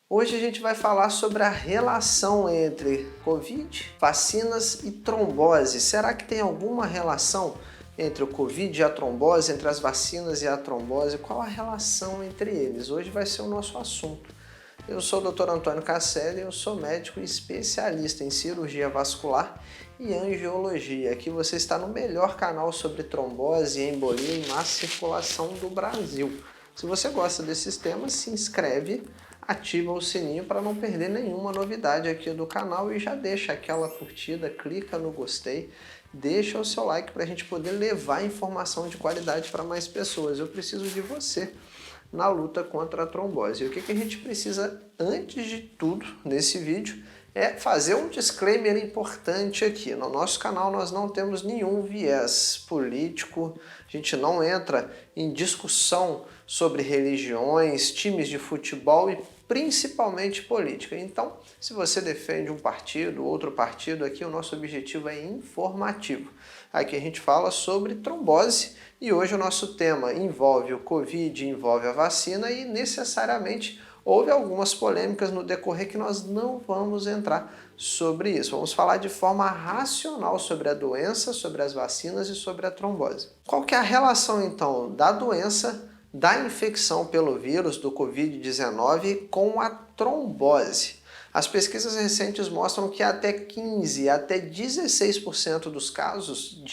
Hoje a gente vai falar sobre a relação entre Covid, vacinas e trombose. Será que tem alguma relação entre o Covid e a trombose, entre as vacinas e a trombose? Qual a relação entre eles? Hoje vai ser o nosso assunto. Eu sou o Dr. Antônio Casselli, eu sou médico e especialista em cirurgia vascular e angiologia. Aqui você está no melhor canal sobre trombose, embolia e má circulação do Brasil. Se você gosta desses temas, se inscreve, ativa o sininho para não perder nenhuma novidade aqui do canal e já deixa aquela curtida, clica no gostei, deixa o seu like para a gente poder levar informação de qualidade para mais pessoas. Eu preciso de você na luta contra a trombose. E o que a gente precisa, antes de tudo, nesse vídeo, é fazer um disclaimer importante aqui. No nosso canal nós não temos nenhum viés político, a gente não entra em discussão sobre religiões, times de futebol e principalmente política. Então, se você defende um partido, outro partido, aqui o nosso objetivo é informativo. Aqui a gente fala sobre trombose e hoje o nosso tema envolve o Covid, envolve a vacina e necessariamente houve algumas polêmicas no decorrer que nós não vamos entrar sobre isso. Vamos falar de forma racional sobre a doença, sobre as vacinas e sobre a trombose. Qual que é a relação então da doença, da infecção pelo vírus do Covid-19 com a trombose? As pesquisas recentes mostram que até 15 até 16% dos casos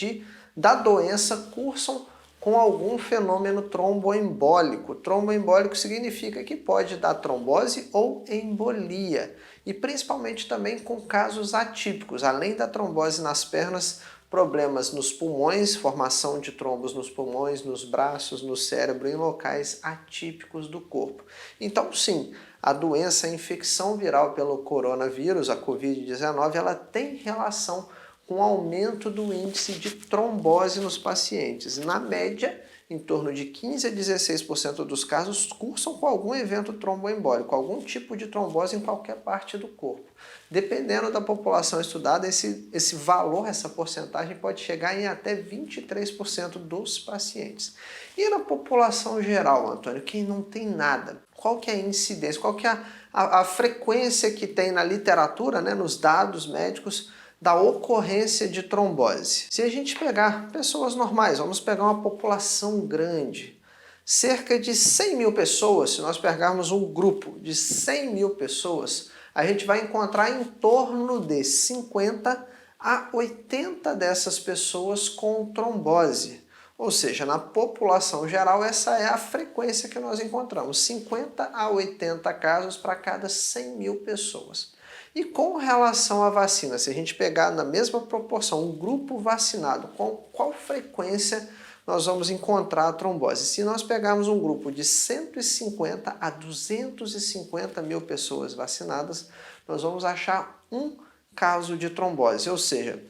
da doença cursam com algum fenômeno tromboembólico. Tromboembólico significa que pode dar trombose ou embolia. E principalmente também com casos atípicos. Além da trombose nas pernas, problemas nos pulmões, formação de trombos nos pulmões, nos braços, no cérebro, em locais atípicos do corpo. Então, sim, a doença, a infecção viral pelo coronavírus, a Covid-19, ela tem relação com aumento do índice de trombose nos pacientes. Na média, em torno de 15 a 16% dos casos cursam com algum evento tromboembólico, algum tipo de trombose em qualquer parte do corpo. Dependendo da população estudada, esse valor, essa porcentagem pode chegar em até 23% dos pacientes. E na população geral, Antônio, quem não tem nada, qual que é a incidência, qual que é a frequência que tem na literatura, né, nos dados médicos, da ocorrência de trombose? Se a gente pegar pessoas normais, vamos pegar uma população grande, cerca de 100 mil pessoas, se nós pegarmos um grupo de 100 mil pessoas, a gente vai encontrar em torno de 50 a 80 dessas pessoas com trombose. Ou seja, na população geral, essa é a frequência que nós encontramos, 50 a 80 casos para cada 100 mil pessoas. E com relação à vacina, se a gente pegar na mesma proporção um grupo vacinado, com qual frequência nós vamos encontrar a trombose? Se nós pegarmos um grupo de 150 a 250 mil pessoas vacinadas, nós vamos achar um caso de trombose, ou seja,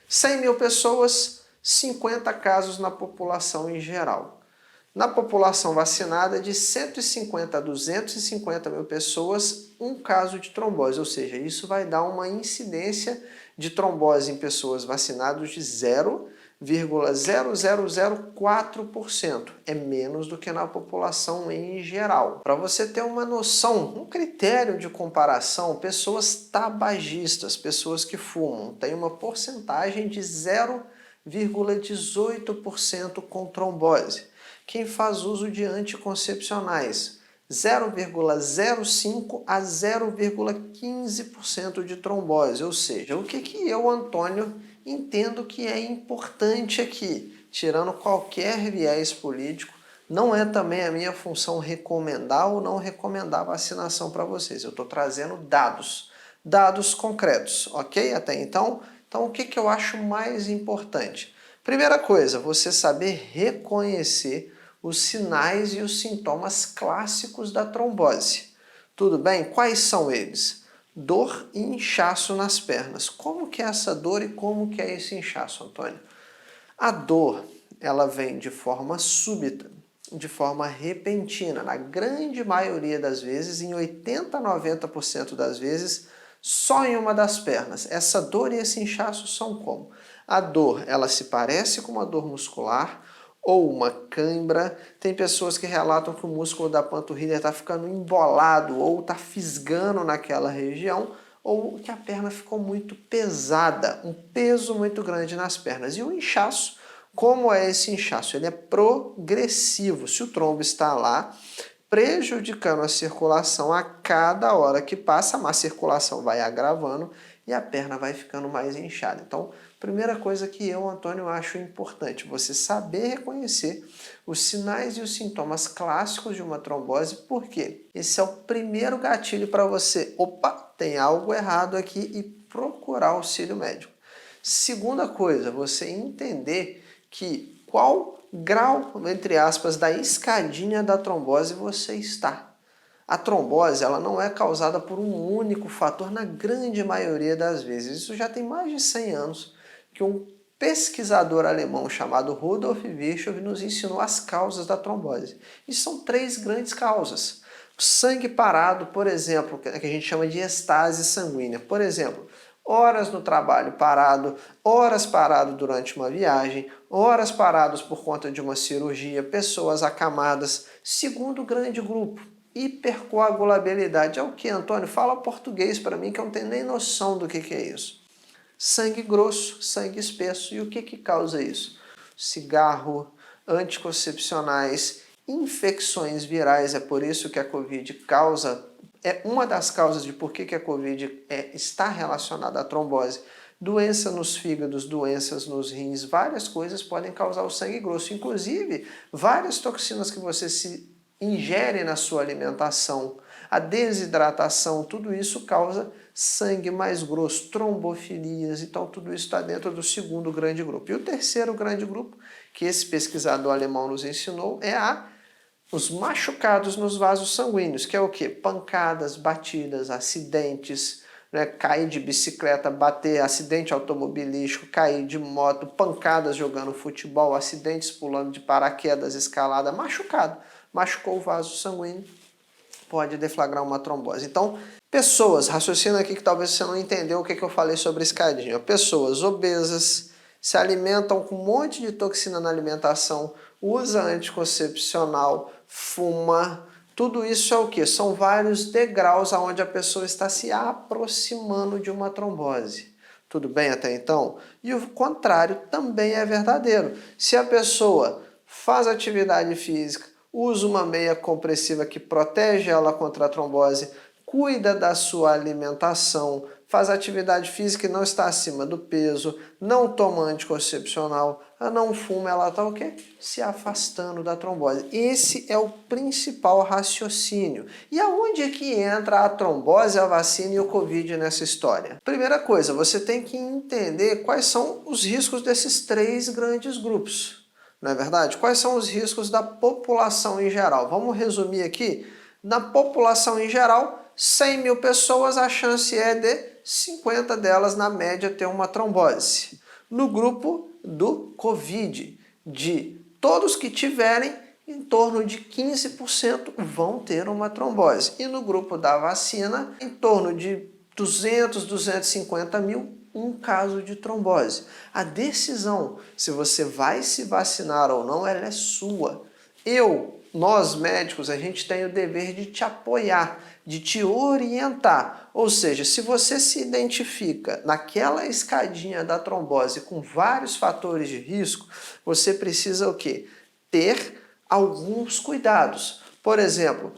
100 mil pessoas, 50 casos na população em geral. Na população vacinada, de 150 a 250 mil pessoas, um caso de trombose, ou seja, isso vai dar uma incidência de trombose em pessoas vacinadas de 0,0004%. É menos do que na população em geral. Para você ter uma noção, um critério de comparação, pessoas tabagistas, pessoas que fumam, tem uma porcentagem de 0,18% com trombose. Quem faz uso de anticoncepcionais, 0,05 a 0,15% de trombose. Ou seja, o que eu, Antônio, entendo que é importante aqui, tirando qualquer viés político, não é também a minha função recomendar ou não recomendar vacinação para vocês. Eu estou trazendo dados concretos, ok? Até então, o que eu acho mais importante? Primeira coisa, você saber reconhecer os sinais e os sintomas clássicos da trombose. Tudo bem? Quais são eles? Dor e inchaço nas pernas. Como que é essa dor e como que é esse inchaço, Antônio? A dor, ela vem de forma súbita, de forma repentina. Na grande maioria das vezes, em 80 a 90% das vezes, só em uma das pernas. Essa dor e esse inchaço são como? A dor, ela se parece com uma dor muscular, ou uma cãibra. Tem pessoas que relatam que o músculo da panturrilha está ficando embolado ou está fisgando naquela região, ou que a perna ficou muito pesada, um peso muito grande nas pernas. E o inchaço, como é esse inchaço? Ele é progressivo. Se o trombo está lá, prejudicando a circulação a cada hora que passa, a má circulação vai agravando e a perna vai ficando mais inchada. Então, primeira coisa que eu, Antônio, acho importante, você saber reconhecer os sinais e os sintomas clássicos de uma trombose, porque esse é o primeiro gatilho para você, opa, tem algo errado aqui, e procurar auxílio médico. Segunda coisa, você entender que qual grau, entre aspas, da escadinha da trombose você está. A trombose ela não é causada por um único fator na grande maioria das vezes. Isso já tem mais de 100 anos que um pesquisador alemão chamado Rudolf Virchow nos ensinou as causas da trombose. E são 3 grandes causas. Sangue parado, por exemplo, que a gente chama de estase sanguínea. Por exemplo, horas no trabalho parado, horas parado durante uma viagem, horas parados por conta de uma cirurgia, pessoas acamadas. Segundo grande grupo, hipercoagulabilidade. É o que, Antônio? Fala português para mim que eu não tenho nem noção do que é isso. Sangue grosso, sangue espesso. E o que causa isso? Cigarro, anticoncepcionais, infecções virais. É por isso que a Covid causa, é uma das causas de por que a Covid está relacionada à trombose. Doença nos fígados, doenças nos rins, várias coisas podem causar o sangue grosso. Inclusive, várias toxinas que você se ingere na sua alimentação, a desidratação, tudo isso causa sangue mais grosso, trombofilias, então tudo isso está dentro do segundo grande grupo. E o terceiro grande grupo, que esse pesquisador alemão nos ensinou, é os machucados nos vasos sanguíneos, que é o quê? Pancadas, batidas, acidentes, né? Cair de bicicleta, bater, acidente automobilístico, cair de moto, pancadas jogando futebol, acidentes pulando de paraquedas, escalada, machucado. Machucou o vaso sanguíneo, pode deflagrar uma trombose. Então, pessoas, raciocina aqui que talvez você não entendeu o que eu falei sobre escadinha. Pessoas obesas, se alimentam com um monte de toxina na alimentação, usa anticoncepcional, fuma, tudo isso é o que? São vários degraus aonde a pessoa está se aproximando de uma trombose. Tudo bem até então? E o contrário também é verdadeiro. Se a pessoa faz atividade física, usa uma meia compressiva que protege ela contra a trombose, cuida da sua alimentação, faz atividade física e não está acima do peso, não toma anticoncepcional, não fuma, ela está o quê? Se afastando da trombose. Esse é o principal raciocínio. E aonde é que entra a trombose, a vacina e o Covid nessa história? Primeira coisa, você tem que entender quais são os riscos desses 3 grandes grupos. Não é verdade? Quais são os riscos da população em geral? Vamos resumir aqui. Na população em geral, 100 mil pessoas, a chance é de 50 delas, na média, ter uma trombose. No grupo do Covid, de todos que tiverem, em torno de 15% vão ter uma trombose. E no grupo da vacina, em torno de 200, 250 mil, um caso de trombose. A decisão se você vai se vacinar ou não, ela é sua. Nós médicos, a gente tem o dever de te apoiar, de te orientar. Ou seja, se você se identifica naquela escadinha da trombose com vários fatores de risco, você precisa o quê? Ter alguns cuidados. Por exemplo,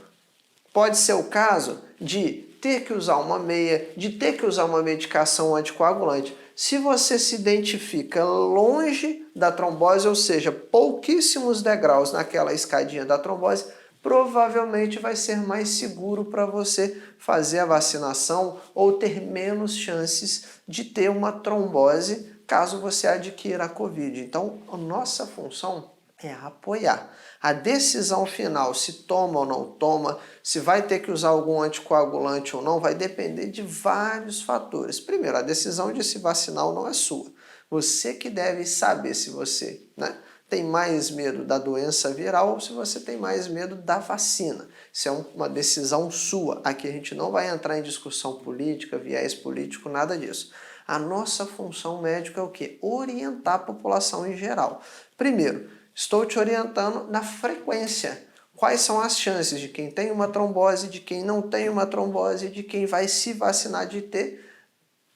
pode ser o caso de ter que usar uma meia, de ter que usar uma medicação anticoagulante. Se você se identifica longe da trombose, ou seja, pouquíssimos degraus naquela escadinha da trombose, provavelmente vai ser mais seguro para você fazer a vacinação ou ter menos chances de ter uma trombose caso você adquira a Covid. Então, a nossa função é apoiar. A decisão final, se toma ou não toma, se vai ter que usar algum anticoagulante ou não, vai depender de vários fatores. Primeiro, a decisão de se vacinar ou não é sua. Você que deve saber se você, tem mais medo da doença viral ou se você tem mais medo da vacina. Isso é uma decisão sua. Aqui a gente não vai entrar em discussão política, viés político, nada disso. A nossa função médica é o quê? Orientar a população em geral. Primeiro, Estou te orientando na frequência. Quais são as chances de quem tem uma trombose, de quem não tem uma trombose, de quem vai se vacinar de ter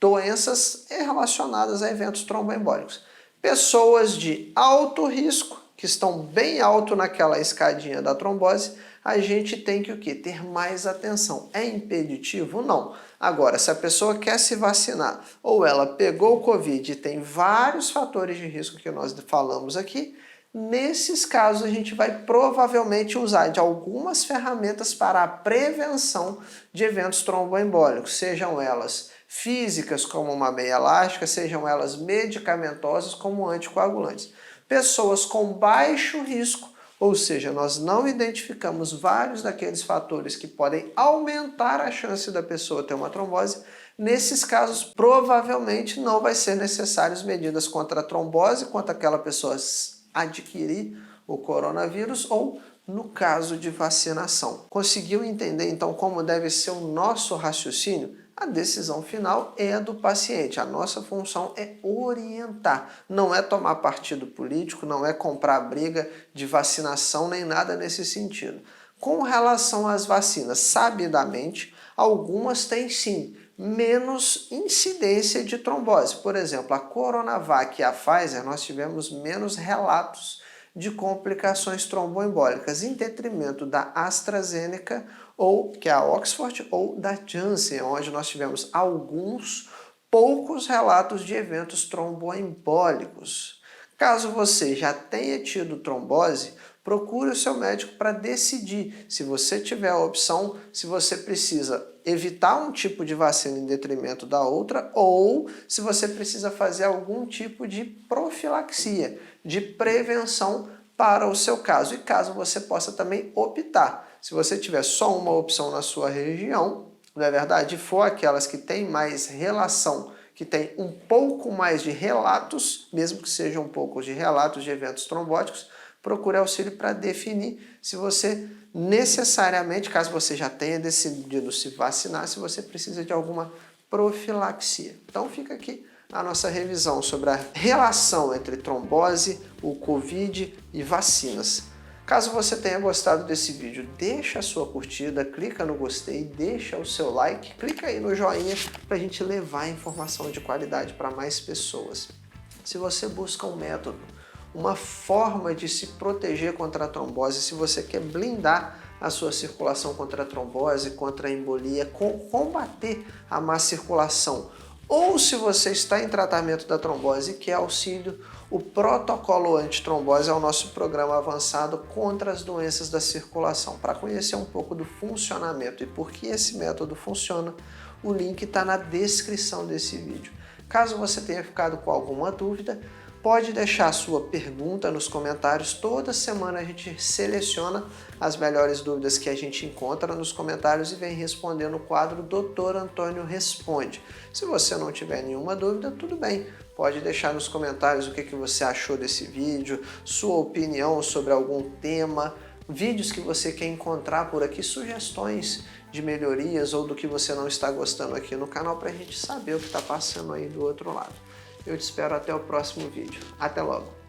doenças relacionadas a eventos tromboembólicos. Pessoas de alto risco, que estão bem alto naquela escadinha da trombose, a gente tem que o quê? Ter mais atenção. É impeditivo? Não. Agora, se a pessoa quer se vacinar ou ela pegou o Covid e tem vários fatores de risco que nós falamos aqui, nesses casos a gente vai provavelmente usar de algumas ferramentas para a prevenção de eventos tromboembólicos, sejam elas físicas, como uma meia elástica, sejam elas medicamentosas, como anticoagulantes. Pessoas com baixo risco, ou seja, nós não identificamos vários daqueles fatores que podem aumentar a chance da pessoa ter uma trombose. Nesses casos, provavelmente não vai ser necessárias medidas contra a trombose, contra aquela pessoa adquirir o coronavírus ou no caso de vacinação. Conseguiu entender então como deve ser o nosso raciocínio? A decisão final é a do paciente. A nossa função é orientar, não é tomar partido político, não é comprar briga de vacinação nem nada nesse sentido. Com relação às vacinas, sabidamente, algumas têm sim menos incidência de trombose. Por exemplo, a Coronavac e a Pfizer, nós tivemos menos relatos de complicações tromboembólicas, em detrimento da AstraZeneca, ou que é a Oxford, ou da Janssen, onde nós tivemos poucos relatos de eventos tromboembólicos. Caso você já tenha tido trombose, procure o seu médico para decidir se você tiver a opção, se você precisa evitar um tipo de vacina em detrimento da outra ou se você precisa fazer algum tipo de profilaxia, de prevenção para o seu caso. E caso você possa também optar, se você tiver só uma opção na sua região, não é verdade? E for aquelas que têm mais relação, que tem um pouco mais de relatos, mesmo que sejam poucos de relatos de eventos trombóticos, procure auxílio para definir se você necessariamente, caso você já tenha decidido se vacinar, se você precisa de alguma profilaxia. Então fica aqui a nossa revisão sobre a relação entre trombose, o Covid e vacinas. Caso você tenha gostado desse vídeo, deixa a sua curtida, clica no gostei, deixa o seu like, clica aí no joinha para a gente levar informação de qualidade para mais pessoas. Se você busca um método, uma forma de se proteger contra a trombose, se você quer blindar a sua circulação contra a trombose, contra a embolia, combater a má circulação, ou se você está em tratamento da trombose e quer auxílio, o protocolo antitrombose é o nosso programa avançado contra as doenças da circulação. Para conhecer um pouco do funcionamento e por que esse método funciona, o link está na descrição desse vídeo. Caso você tenha ficado com alguma dúvida, pode deixar sua pergunta nos comentários. Toda semana a gente seleciona as melhores dúvidas que a gente encontra nos comentários e vem responder no quadro Dr. Antônio Responde. Se você não tiver nenhuma dúvida, tudo bem. Pode deixar nos comentários o que você achou desse vídeo, sua opinião sobre algum tema, vídeos que você quer encontrar por aqui, sugestões de melhorias ou do que você não está gostando aqui no canal para a gente saber o que está passando aí do outro lado. Eu te espero até o próximo vídeo. Até logo!